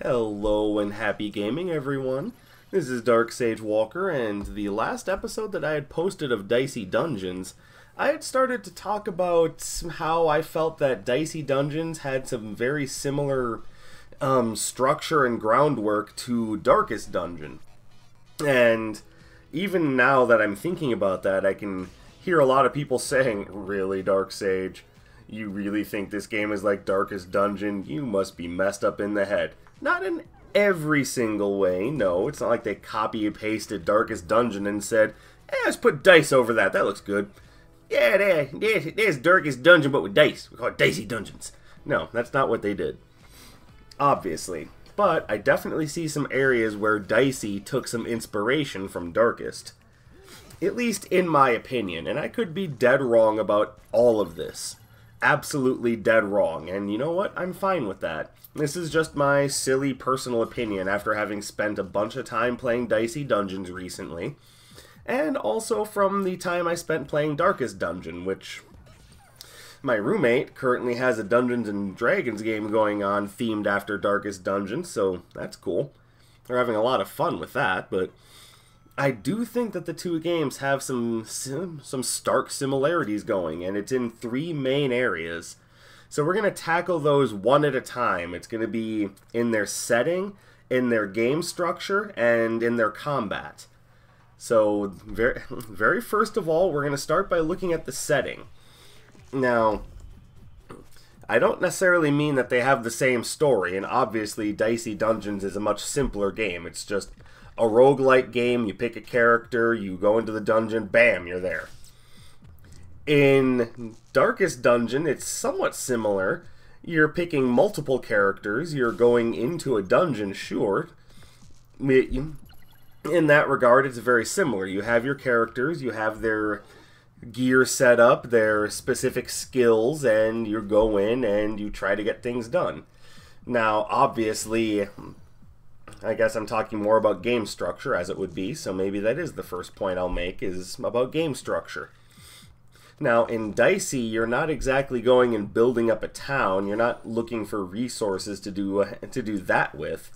Hello and happy gaming, everyone. This is Dark Sage Walker, and the last episode that I had posted of Dicey Dungeons, I had started to talk about how I felt that Dicey Dungeons had some very similar structure and groundwork to Darkest Dungeon. And even now that I'm thinking about that, I can hear a lot of people saying, "Really, Dark Sage? You really think this game is like Darkest Dungeon? You must be messed up in the head." Not in every single way, no. It's not like they copy and pasted Darkest Dungeon and said, let's put dice over that. That looks good. Yeah, there's Darkest Dungeon, but with dice. We call it Dicey Dungeons. No, that's not what they did. Obviously. But I definitely see some areas where Dicey took some inspiration from Darkest. At least in my opinion. And I could be dead wrong about all of this. Absolutely dead wrong. And you know what? I'm fine with that. This is just my silly personal opinion after having spent a bunch of time playing Dicey Dungeons recently. And also from the time I spent playing Darkest Dungeon, which my roommate currently has a Dungeons and Dragons game going on themed after Darkest Dungeon, so that's cool. They're having a lot of fun with that, but I do think that the two games have some stark similarities going, and it's in three main areas. So we're going to tackle those one at a time. It's going to be in their setting, in their game structure, and in their combat. So very first of all, we're going to start by looking at the setting. Now, I don't necessarily mean that they have the same story, and obviously Dicey Dungeons is a much simpler game. It's just a roguelike game. You pick a character, you go into the dungeon, bam, you're there. In Darkest Dungeon, it's somewhat similar. You're picking multiple characters, you're going into a dungeon, sure. In that regard, it's very similar. You have your characters, you have their gear set up, their specific skills, and you go in and you try to get things done. Now, obviously, I guess I'm talking more about game structure, as it would be, so maybe that is the first point I'll make, is about game structure. Now, in Dicey, you're not exactly going and building up a town. You're not looking for resources to do that with.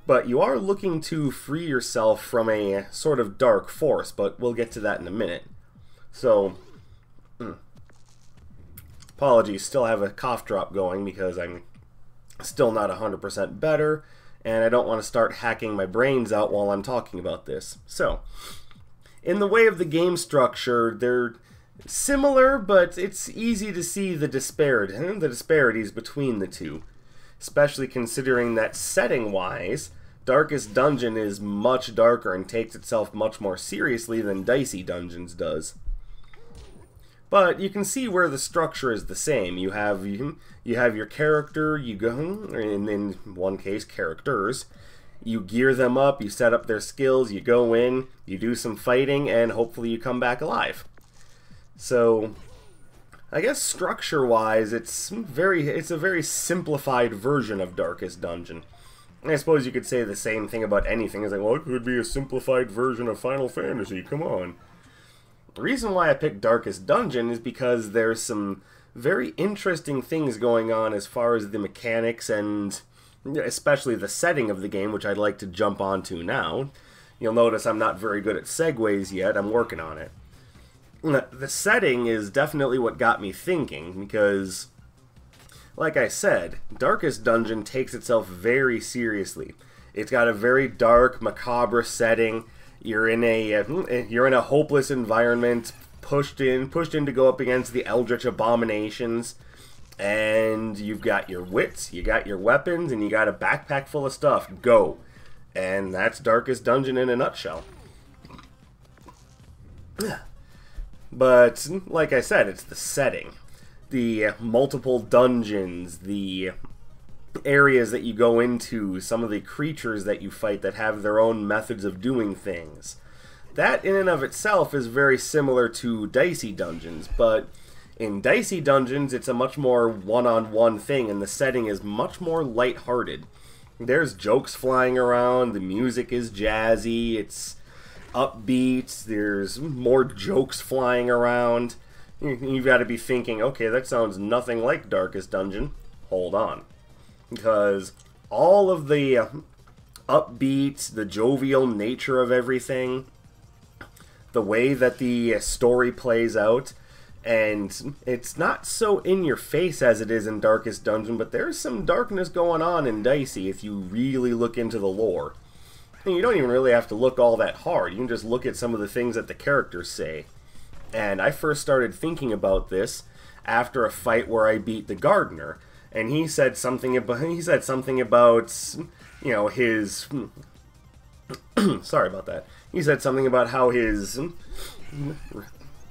But you are looking to free yourself from a sort of dark force, but we'll get to that in a minute. So, apologies, still have a cough drop going because I'm still not 100% better, and I don't want to start hacking my brains out while I'm talking about this. So, in the way of the game structure, they're similar, but it's easy to see the disparities between the two, especially considering that setting-wise, Darkest Dungeon is much darker and takes itself much more seriously than Dicey Dungeons does. But you can see where the structure is the same. You have your character, you go, and in one case, characters. You gear them up, you set up their skills, you go in, you do some fighting, and hopefully you come back alive. So, I guess structure-wise, it's a very simplified version of Darkest Dungeon. I suppose you could say the same thing about anything. It's like, well, it could be a simplified version of Final Fantasy, come on. The reason why I picked Darkest Dungeon is because there's some very interesting things going on as far as the mechanics and especially the setting of the game, which I'd like to jump onto now. You'll notice I'm not very good at segues yet, I'm working on it. The setting is definitely what got me thinking, because, like I said, Darkest Dungeon takes itself very seriously. It's got a very dark, macabre setting. You're in a hopeless environment, pushed in to go up against the eldritch abominations, and you've got your wits, you got your weapons, and you got a backpack full of stuff. Go! And that's Darkest Dungeon in a nutshell. But, like I said, it's the setting. The multiple dungeons, the areas that you go into, some of the creatures that you fight that have their own methods of doing things. That, in and of itself, is very similar to Dicey Dungeons, but in Dicey Dungeons, it's a much more one-on-one thing, and the setting is much more lighthearted. There's jokes flying around, the music is jazzy, it's upbeat, there's more jokes flying around. You've got to be thinking, okay, that sounds nothing like Darkest Dungeon. Hold on. Because all of the upbeat, the jovial nature of everything, the way that the story plays out, and it's not so in your face as it is in Darkest Dungeon, but there's some darkness going on in Dicey if you really look into the lore. And you don't even really have to look all that hard. You can just look at some of the things that the characters say. And I first started thinking about this after a fight where I beat the gardener, and he said something about you know, his sorry about that. He said something about how his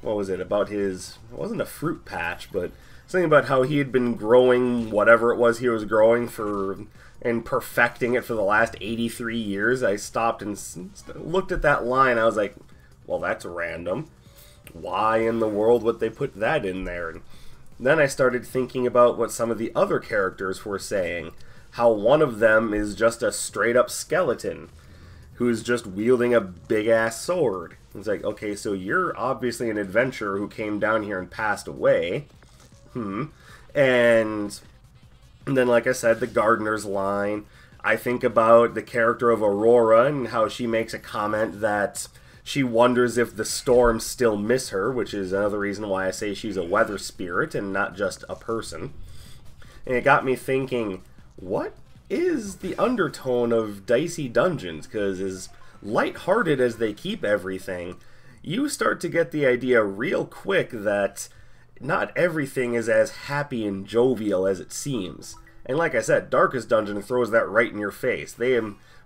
what was it? About his, it wasn't a fruit patch, but something about how he had been growing whatever it was he was growing for and perfecting it for the last 83 years. I stopped and looked at that line. I was like, well, that's random. Why in the world would they put that in there? And then I started thinking about what some of the other characters were saying. How one of them is just a straight-up skeleton who's just wielding a big-ass sword. It's like, okay, so you're obviously an adventurer who came down here and passed away. And then, like I said, the gardener's line. I think about the character of Aurora and how she makes a comment that she wonders if the storms still miss her, which is another reason why I say she's a weather spirit and not just a person. And it got me thinking, what is the undertone of Dicey Dungeons? Because as lighthearted as they keep everything, you start to get the idea real quick that not everything is as happy and jovial as it seems. And like I said, Darkest Dungeon throws that right in your face. They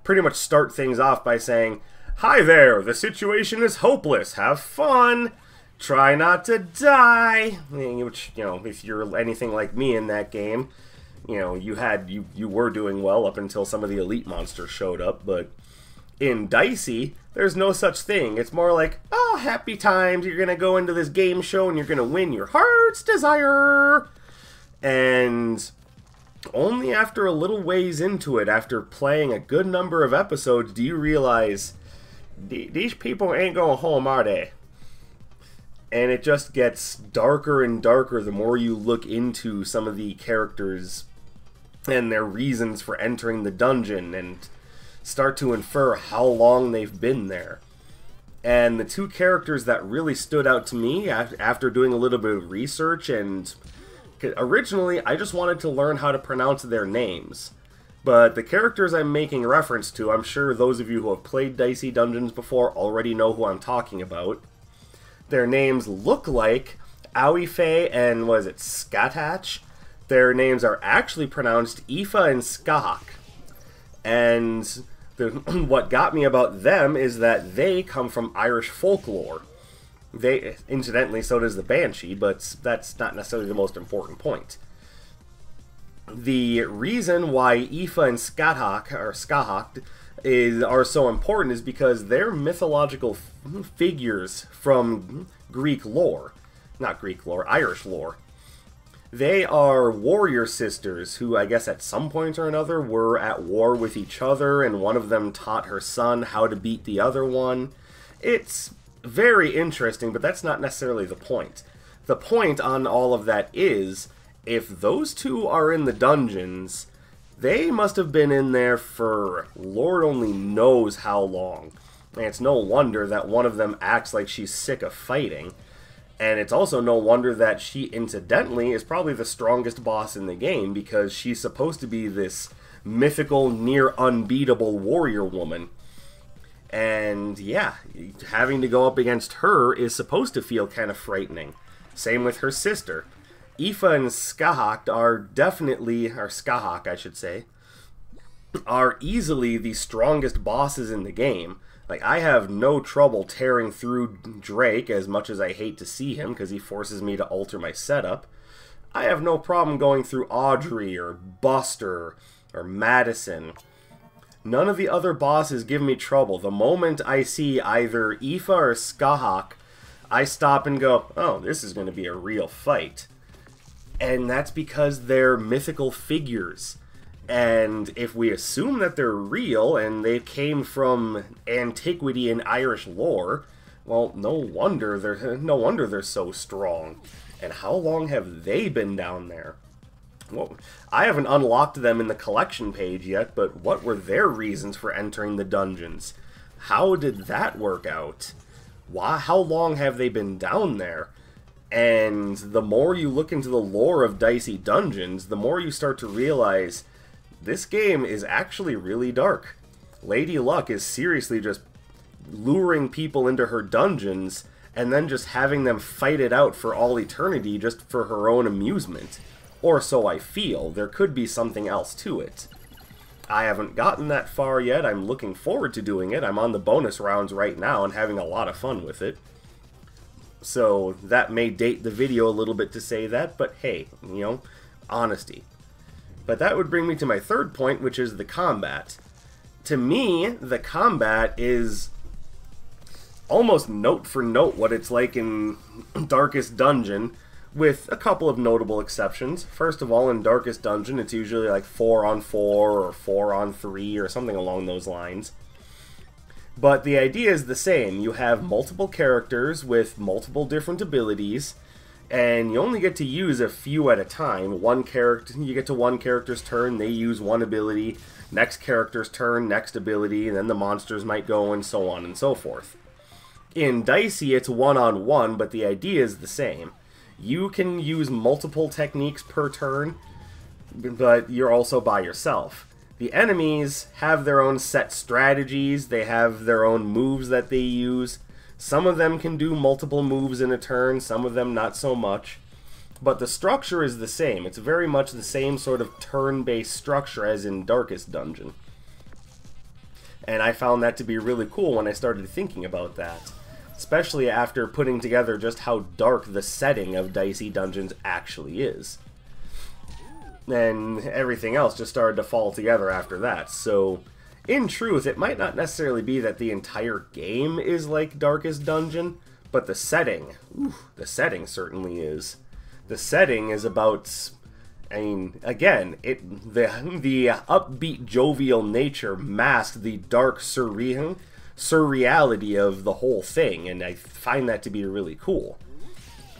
pretty much start things off by saying, "Hi there, the situation is hopeless. Have fun. Try not to die." Which, you know, if you're anything like me in that game, you know, you were doing well up until some of the elite monsters showed up, but in Dicey, there's no such thing. It's more like, oh, happy times, you're gonna go into this game show and you're gonna win your heart's desire. And only after a little ways into it, after playing a good number of episodes, do you realize these people ain't going home, are they? And it just gets darker and darker the more you look into some of the characters and their reasons for entering the dungeon and start to infer how long they've been there. And the two characters that really stood out to me after doing a little bit of research, and originally I just wanted to learn how to pronounce their names. But the characters I'm making reference to, I'm sure those of you who have played Dicey Dungeons before already know who I'm talking about. Their names look like Aoife and, what is it, Skatach? Their names are actually pronounced Aoife and Skahak. And what got me about them is that they come from Irish folklore. Incidentally, so does the Banshee, but that's not necessarily the most important point. The reason why Aoife and Skahak are so important is because they're mythological figures from Greek lore. Not Greek lore, Irish lore. They are warrior sisters who, I guess at some point or another, were at war with each other, and one of them taught her son how to beat the other one. It's very interesting, but that's not necessarily the point. The point on all of that is, if those two are in the dungeons, they must have been in there for Lord only knows how long. And it's no wonder that one of them acts like she's sick of fighting. And it's also no wonder that she, incidentally, is probably the strongest boss in the game, because she's supposed to be this mythical, near unbeatable warrior woman. And yeah, having to go up against her is supposed to feel kind of frightening. Same with her sister. Aoife and Skahak are definitely, or Skahak I should say, are easily the strongest bosses in the game. Like, I have no trouble tearing through Drake, as much as I hate to see him, because he forces me to alter my setup. I have no problem going through Audrey, or Buster, or Madison. None of the other bosses give me trouble. The moment I see either Aoife or Skahak, I stop and go, oh, this is going to be a real fight. And that's because they're mythical figures. And if we assume that they're real and they came from antiquity and Irish lore, well, no wonder they're so strong. And how long have they been down there? Well, I haven't unlocked them in the collection page yet, but what were their reasons for entering the dungeons? How did that work out? Why? How long have they been down there? And the more you look into the lore of Dicey Dungeons, the more you start to realize this game is actually really dark. Lady Luck is seriously just luring people into her dungeons and then just having them fight it out for all eternity just for her own amusement. Or so I feel. There could be something else to it. I haven't gotten that far yet. I'm looking forward to doing it. I'm on the bonus rounds right now and having a lot of fun with it. So that may date the video a little bit to say that, but hey, you know, honesty. But that would bring me to my third point, which is the combat. To me, the combat is almost note for note what it's like in Darkest Dungeon, with a couple of notable exceptions. First of all, in Darkest Dungeon, it's usually like 4-on-4 or 4-on-3 or something along those lines. But the idea is the same. You have multiple characters with multiple different abilities, and you only get to use a few at a time. One character, you get to one character's turn, they use one ability, next character's turn, next ability, and then the monsters might go, and so on and so forth. In Dicey, it's one-on-one, but the idea is the same. You can use multiple techniques per turn, but you're also by yourself. The enemies have their own set strategies, they have their own moves that they use. Some of them can do multiple moves in a turn, some of them not so much. But the structure is the same. It's very much the same sort of turn-based structure as in Darkest Dungeon. And I found that to be really cool when I started thinking about that. Especially after putting together just how dark the setting of Dicey Dungeons actually is. And everything else just started to fall together after that. So, in truth, it might not necessarily be that the entire game is like Darkest Dungeon, but the setting, the setting certainly is. The setting is about, I mean, again, the upbeat, jovial nature masks the dark, surreality of the whole thing, and I find that to be really cool.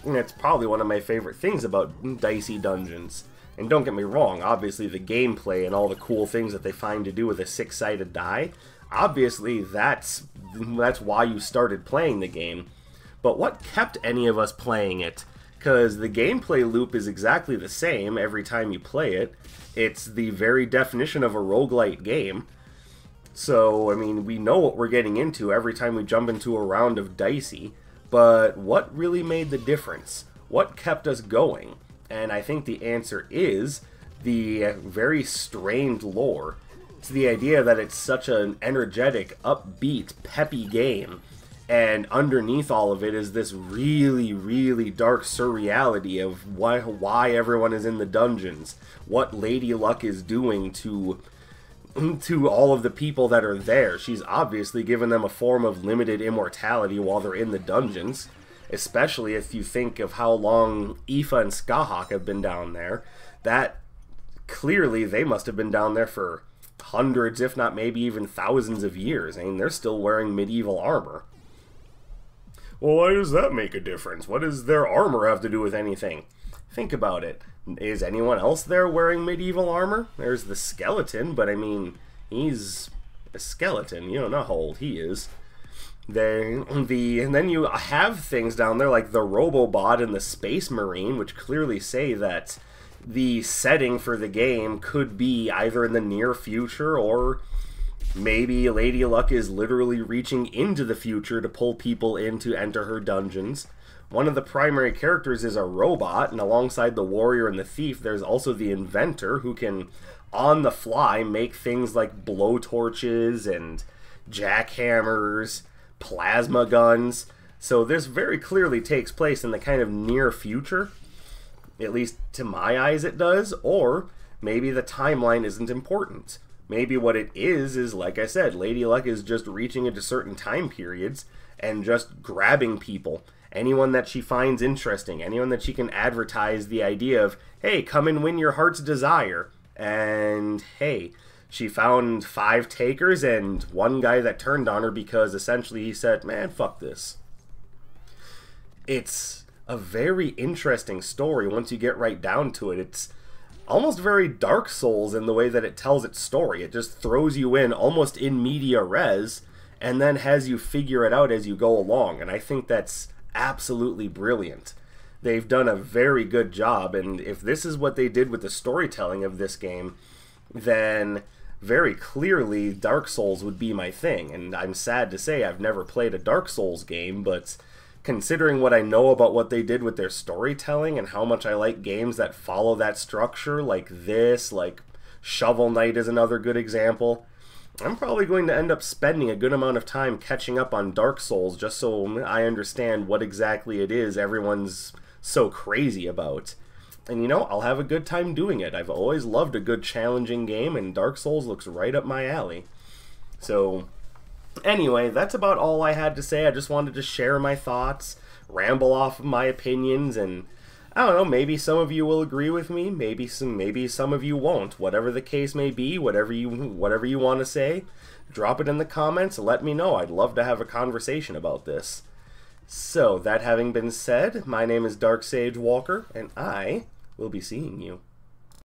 And it's probably one of my favorite things about Dicey Dungeons. And don't get me wrong, obviously the gameplay and all the cool things that they find to do with a six-sided die, obviously that's why you started playing the game. But what kept any of us playing it? Because the gameplay loop is exactly the same every time you play it. It's the very definition of a roguelite game. So, I mean, we know what we're getting into every time we jump into a round of Dicey, but what really made the difference? What kept us going? And I think the answer is the very strained lore. It's the idea that it's such an energetic, upbeat, peppy game, and underneath all of it is this really, really dark surreality of why everyone is in the dungeons, what Lady Luck is doing to all of the people that are there. She's obviously given them a form of limited immortality while they're in the dungeons, especially if you think of how long Aoife and Skahak have been down there. That clearly they must have been down there for hundreds, if not maybe even thousands of years. I mean, they're still wearing medieval armor. Well, why does that make a difference? What does their armor have to do with anything? Think about it. Is anyone else there wearing medieval armor? There's the skeleton, but I mean, he's a skeleton. You don't know how old he is. And then you have things down there like the Robobot and the Space Marine, which clearly say that the setting for the game could be either in the near future, or maybe Lady Luck is literally reaching into the future to pull people in to enter her dungeons. One of the primary characters is a robot, and alongside the warrior and the thief, there's also the inventor, who can, on the fly, make things like blowtorches and jackhammers, plasma guns. So this very clearly takes place in the kind of near future. At least to my eyes it does. Or maybe the timeline isn't important. Maybe what it is like I said, Lady Luck is just reaching into certain time periods and just grabbing people. Anyone that she finds interesting, anyone that she can advertise the idea of, hey, come and win your heart's desire. And hey, she found 5 takers and one guy that turned on her because essentially he said, man, fuck this. It's a very interesting story once you get right down to it. almost very Dark Souls in the way that it tells its story. It just throws you in almost in media res, and then has you figure it out as you go along, and I think that's absolutely brilliant. They've done a very good job, and if this is what they did with the storytelling of this game, then very clearly Dark Souls would be my thing. And I'm sad to say I've never played a Dark Souls game, but considering what I know about what they did with their storytelling and how much I like games that follow that structure, like this, like Shovel Knight is another good example, I'm probably going to end up spending a good amount of time catching up on Dark Souls just so I understand what exactly it is everyone's so crazy about. And you know, I'll have a good time doing it. I've always loved a good challenging game, and Dark Souls looks right up my alley. So, anyway, that's about all I had to say. I just wanted to share my thoughts, ramble off of my opinions, and I don't know, maybe some of you will agree with me, maybe some of you won't. Whatever the case may be, whatever you want to say, drop it in the comments and let me know. I'd love to have a conversation about this. So, that having been said, my name is Dark Sage Walker, and I will be seeing you